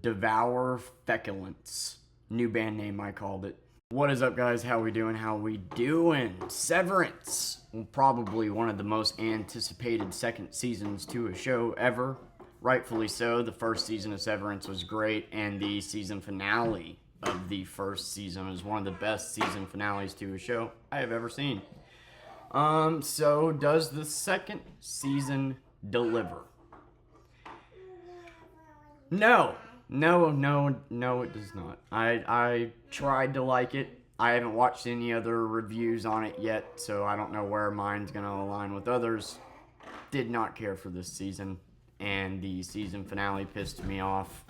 Devour Feculence. New band name, I called it. What is up, guys? How we doing? Severance. Probably one of the most anticipated second seasons to a show ever. Rightfully so. The first season of Severance was great, and the season finale of the first season was one of the best season finales to a show I have ever seen. So does the second season deliver? No, it does not. I tried to like it. I haven't watched any other reviews on it yet, so I don't know where mine's going to align with others. Did not care for this season, and the season finale pissed me off.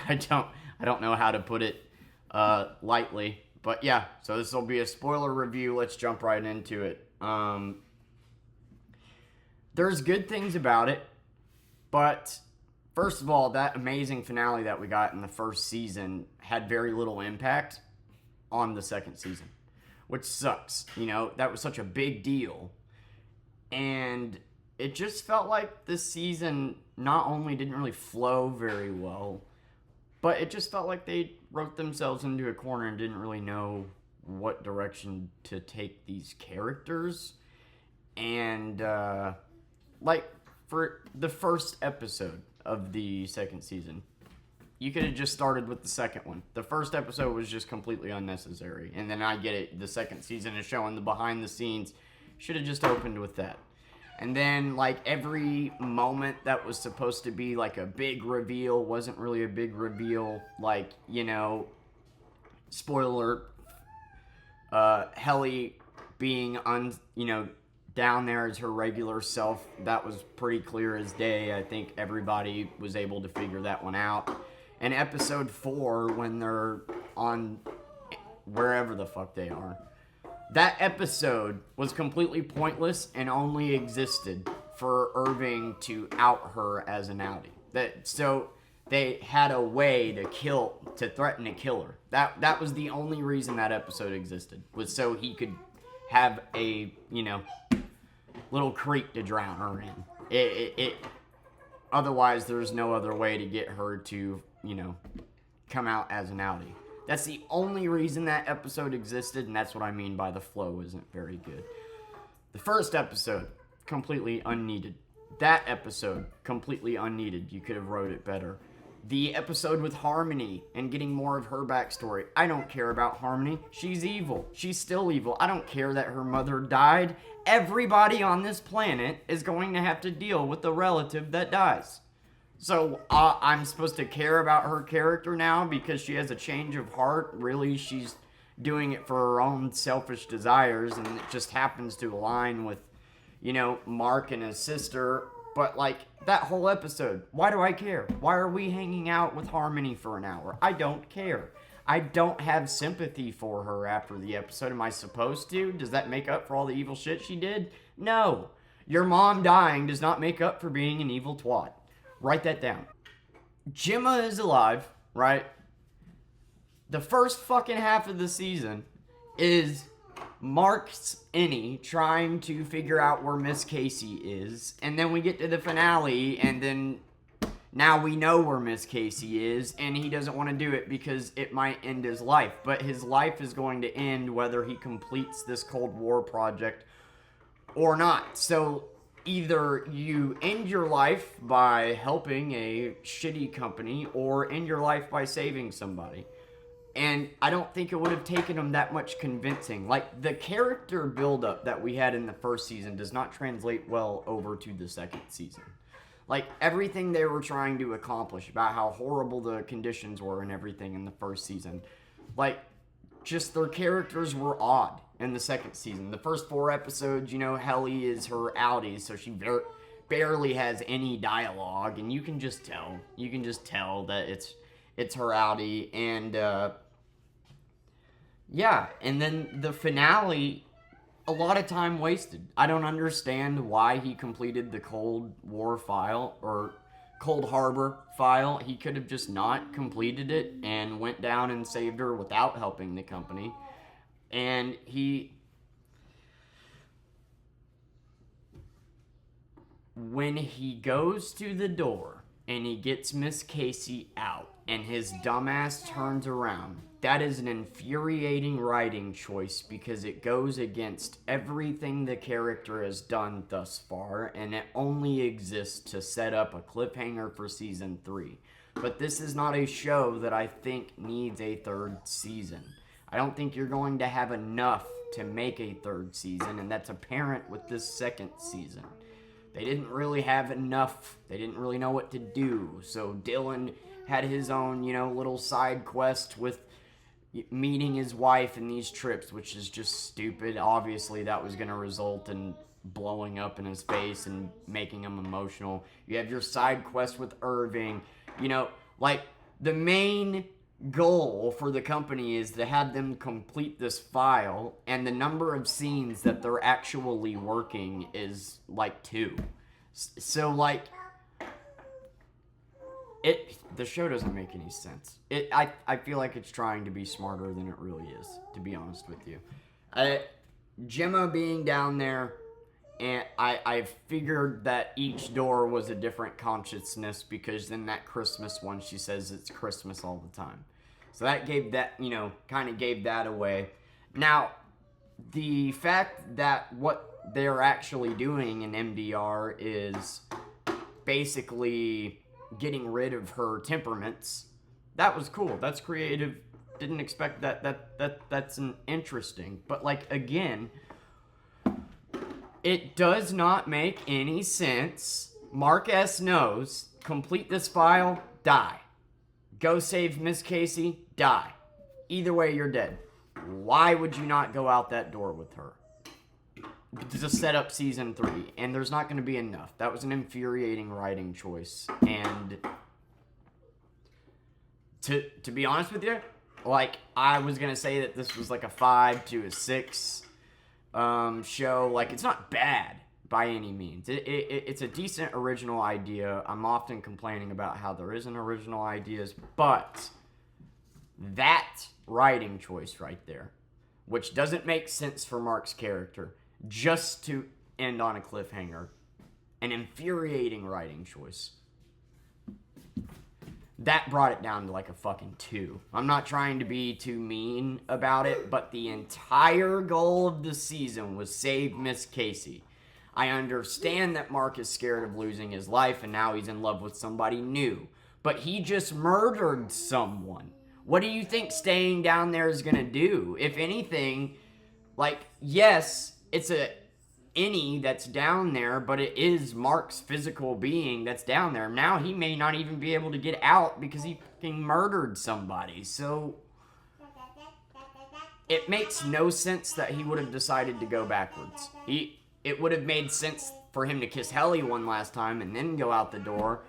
I don't know how to put it lightly, but yeah, so this will be a spoiler review. Let's jump right into it. There's good things about it, but first of all, that amazing finale that we got in the first season had very little impact on the second season, which sucks. You know, that was such a big deal. And it just felt like this season not only didn't really flow very well, but it just felt like they wrote themselves into a corner and didn't really know what direction to take these characters. And, like, for the first episode of the second season, you could have just started with the second one. The first episode was just completely unnecessary. And then I get it, the second season is showing the behind the scenes. Should have just opened with that. And then, like, every moment that was supposed to be like a big reveal wasn't really a big reveal. Like, you know, spoiler, Helly being down there as her regular self, that was pretty clear as day. I think everybody was able to figure that one out. And episode 4, when they're on wherever the fuck they are, that episode was completely pointless and only existed for Irving to out her as an outie. So they had a way to threaten to kill her. That was the only reason that episode existed, was so he could have a, little creek to drown her in. Otherwise, there's no other way to get her to, come out as an outie. That's the only reason that episode existed, and that's what I mean by the flow isn't very good. The first episode, completely unneeded. That episode, completely unneeded. You could have wrote it better. The episode with Harmony and getting more of her backstory. I don't care about Harmony. She's evil. She's still evil. I don't care that her mother died. Everybody on this planet is going to have to deal with the relative that dies. So I'm supposed to care about her character now because she has a change of heart. Really, she's doing it for her own selfish desires, and it just happens to align with, Mark and his sister. But, like, that whole episode, why do I care? Why are we hanging out with Harmony for an hour? I don't care. I don't have sympathy for her after the episode. Am I supposed to? Does that make up for all the evil shit she did? No. Your mom dying does not make up for being an evil twat. Write that down. Gemma is alive, right? The first fucking half of the season is Mark's Innie trying to figure out where Miss Casey is. And then we get to the finale, and then now we know where Miss Casey is, and he doesn't want to do it because it might end his life. But his life is going to end whether he completes this Cold War project or not. So either you end your life by helping a shitty company or end your life by saving somebody. And I don't think it would have taken him that much convincing. Like, the character buildup that we had in the first season does not translate well over to the second season. Like, everything they were trying to accomplish about how horrible the conditions were and everything in the first season, like, just their characters were odd in the second season. The first 4 episodes, Helly is her outie, so she barely has any dialogue, and you can just tell. You can just tell that it's her outie, and yeah, and then the finale, a lot of time wasted. I don't understand why he completed the Cold War file, or Cold Harbor file. He could have just not completed it and went down and saved her without helping the company. And when he goes to the door and he gets Miss Casey out, and his dumbass turns around. That is an infuriating writing choice because it goes against everything the character has done thus far, and it only exists to set up a cliffhanger for season 3. But this is not a show that I think needs a third season. I don't think you're going to have enough to make a third season, and that's apparent with this second season. They didn't really have enough. They didn't really know what to do. So Dylan had his own, little side quest with meeting his wife in these trips, which is just stupid. Obviously, that was going to result in blowing up in his face and making him emotional. You have your side quest with Irving. The main goal for the company is to have them complete this file, and the number of scenes that they're actually working is 2. So the show doesn't make any sense. I feel like it's trying to be smarter than it really is, to be honest with you. Gemma being down there, and I figured that each door was a different consciousness, because in that Christmas one she says it's Christmas all the time. So that gave that, kind of gave that away. Now, the fact that what they're actually doing in MDR is basically getting rid of her temperaments, that was cool. That's creative. Didn't expect that's an interesting. But again, it does not make any sense. Mark S. knows, complete this file, die. Go save Miss Casey, die. Either way, you're dead. Why would you not go out that door with her? To set up season 3, and there's not going to be enough. That was an infuriating writing choice, and to be honest with you, I was going to say that this was a 5 to a 6 show. It's not bad by any means. It's a decent original idea. I'm often complaining about how there isn't original ideas, but that writing choice right there, which doesn't make sense for Mark's character, just to end on a cliffhanger, an infuriating writing choice, that brought it down to a fucking 2. I'm not trying to be too mean about it, but the entire goal of the season was save Miss Casey. I understand that Mark is scared of losing his life, and now he's in love with somebody new. But he just murdered someone. What do you think staying down there is going to do? If anything, yes, it's a innie that's down there, but it is Mark's physical being that's down there. Now he may not even be able to get out because he fucking murdered somebody. So it makes no sense that he would have decided to go backwards. It would have made sense for him to kiss Helly one last time and then go out the door.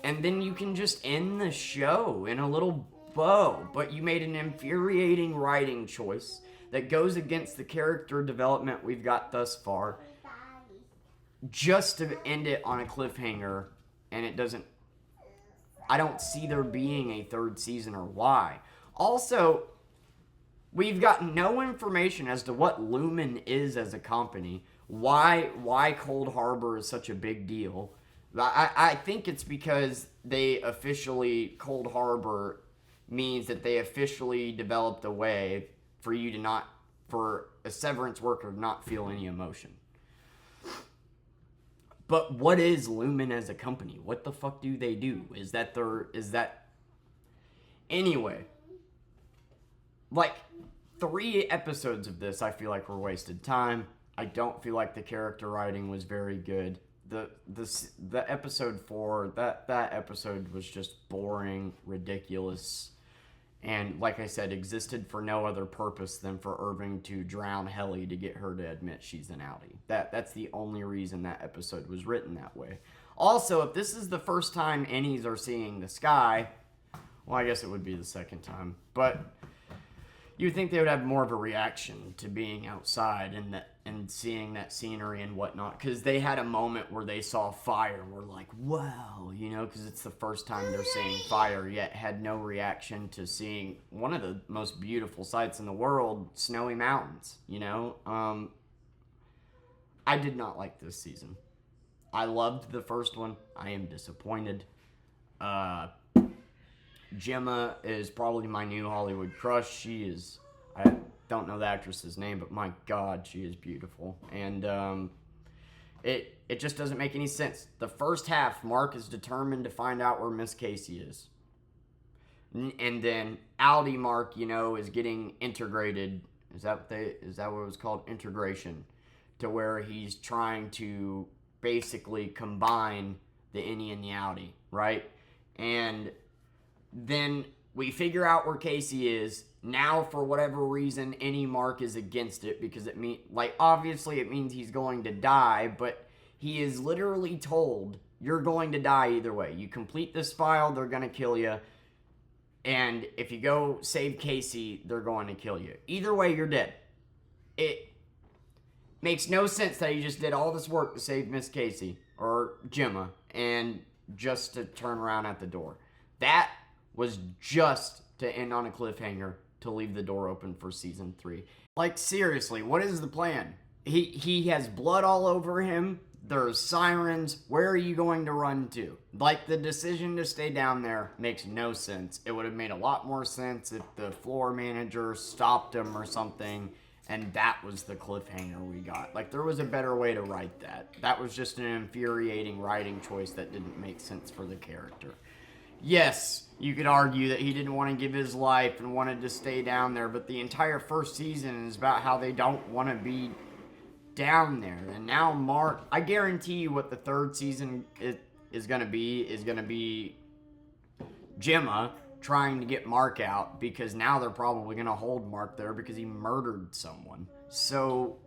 And then you can just end the show in a little bow. But you made an infuriating writing choice that goes against the character development we've got thus far, just to end it on a cliffhanger. And it doesn't... I don't see there being a third season or why. Also, we've got no information as to what Lumen is as a company. Why Cold Harbor is such a big deal. I think it's because Cold Harbor means that they officially developed a way for you to not, for a Severance worker to not feel any emotion. But what is Lumen as a company? What the fuck do they do? Anyway, 3 episodes of this I feel like were wasted time. I don't feel like the character writing was very good. The episode 4, that episode was just boring, ridiculous, and like I said, existed for no other purpose than for Irving to drown Helly to get her to admit she's an outie. That's the only reason that episode was written that way. Also, if this is the first time innies are seeing the sky, well, I guess it would be the second time, but you'd think they would have more of a reaction to being outside and seeing that scenery and whatnot, because they had a moment where they saw fire and were like, wow, because it's the first time they're seeing fire, yet had no reaction to seeing one of the most beautiful sights in the world, snowy mountains, I did not like this season. I loved the first one. I am disappointed. Gemma is probably my new Hollywood crush. She is, I don't know the actress's name, but my God, she is beautiful. And it just doesn't make any sense. The first half, Mark is determined to find out where Miss Casey is. And then Aldi Mark, is getting integrated. Is that what it was called? Integration. To where he's trying to basically combine the innie and the outie, right? And then we figure out where Casey is. Now, for whatever reason, any Mark is against it because obviously it means he's going to die, but he is literally told, you're going to die either way. You complete this file, they're going to kill you. And if you go save Casey, they're going to kill you. Either way, you're dead. It makes no sense that he just did all this work to save Miss Casey or Gemma and just to turn around at the door. That was just to end on a cliffhanger to leave the door open for season 3. Like, seriously, what is the plan? He has blood all over him. There's sirens. Where are you going to run to? Like, the decision to stay down there makes no sense. It would have made a lot more sense if the floor manager stopped him or something, and that was the cliffhanger we got. Like, there was a better way to write that. That was just an infuriating writing choice that didn't make sense for the character. Yes, you could argue that he didn't want to give his life and wanted to stay down there, but the entire first season is about how they don't want to be down there. And now Mark, I guarantee you what the third season is going to be Gemma trying to get Mark out, because now they're probably going to hold Mark there because he murdered someone. So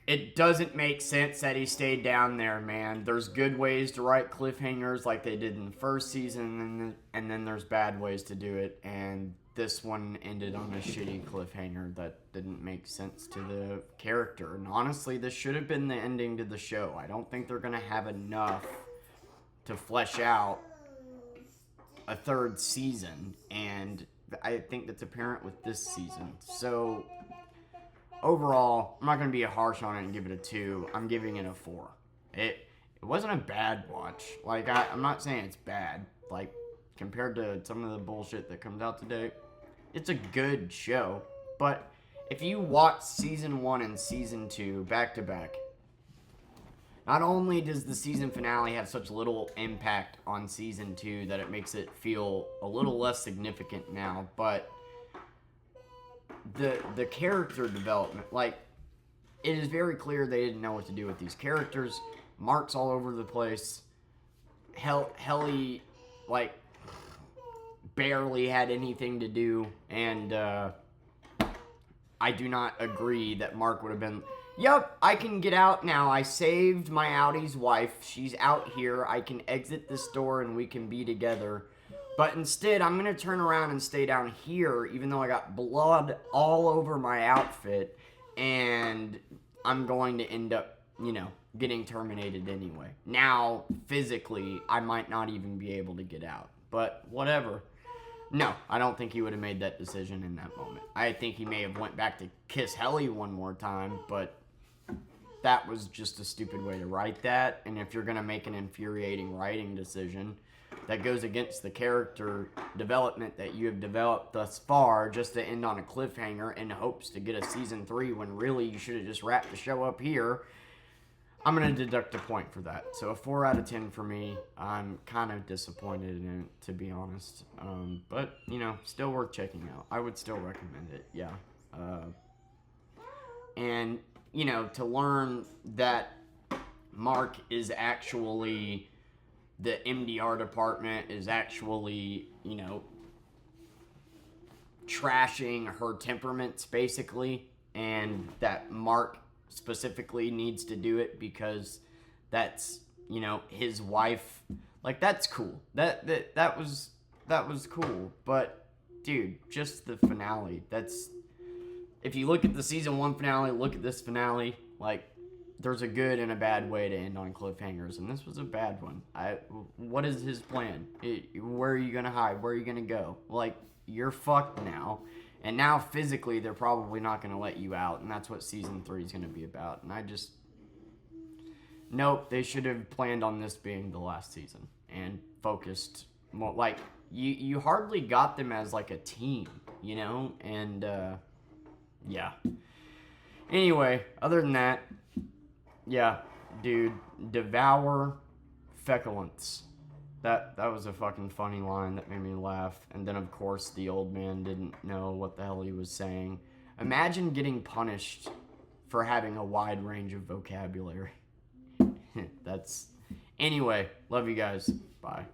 it doesn't make sense that he stayed down there, man. There's good ways to write cliffhangers like they did in the first season, and then there's bad ways to do it, and this one ended on a shitty cliffhanger that didn't make sense to the character. And honestly, this should have been the ending to the show. I don't think they're going to have enough to flesh out a third season, and I think that's apparent with this season. So overall, I'm not going to be harsh on it and give it a 2. I'm giving it a 4. It wasn't a bad watch. Like, I'm not saying it's bad. Like, compared to some of the bullshit that comes out today, it's a good show. But if you watch season 1 and season 2 back to back, not only does the season finale have such little impact on season 2 that it makes it feel a little less significant now, but the character development, like, it is very clear they didn't know what to do with these characters. Mark's all over the place. Helly, like, barely had anything to do, and I do not agree that Mark would have been, yep, I can get out now. I saved my Audie's wife. She's out here. I can exit this door and we can be together. But instead, I'm going to turn around and stay down here, even though I got blood all over my outfit, and I'm going to end up, getting terminated anyway. Now, physically, I might not even be able to get out. But whatever. No, I don't think he would have made that decision in that moment. I think he may have went back to kiss Helly one more time, but that was just a stupid way to write that. And if you're going to make an infuriating writing decision that goes against the character development that you have developed thus far, just to end on a cliffhanger in hopes to get a season 3 when really you should have just wrapped the show up here, I'm going to deduct a point for that. So a 4 out of 10 for me. I'm kind of disappointed in it, to be honest. But, still worth checking out. I would still recommend it, yeah. And, to learn that Mark is actually, the MDR department is actually, trashing her temperaments, basically. And that Mark specifically needs to do it because that's, his wife. Like, that's cool. That was cool. But dude, just the finale. If you look at the season 1 finale, look at this finale, like, there's a good and a bad way to end on cliffhangers, and this was a bad one. What is his plan? Where are you gonna hide? Where are you gonna go? Like, you're fucked now. And now, physically, they're probably not going to let you out. And that's what Season 3 is going to be about. And nope, they should have planned on this being the last season. and focused more. Like, you hardly got them as like a team, you know? And yeah. Anyway, other than that, yeah, dude, devour feculence. That was a fucking funny line that made me laugh. And then, of course, the old man didn't know what the hell he was saying. Imagine getting punished for having a wide range of vocabulary. That's... Anyway, love you guys. Bye.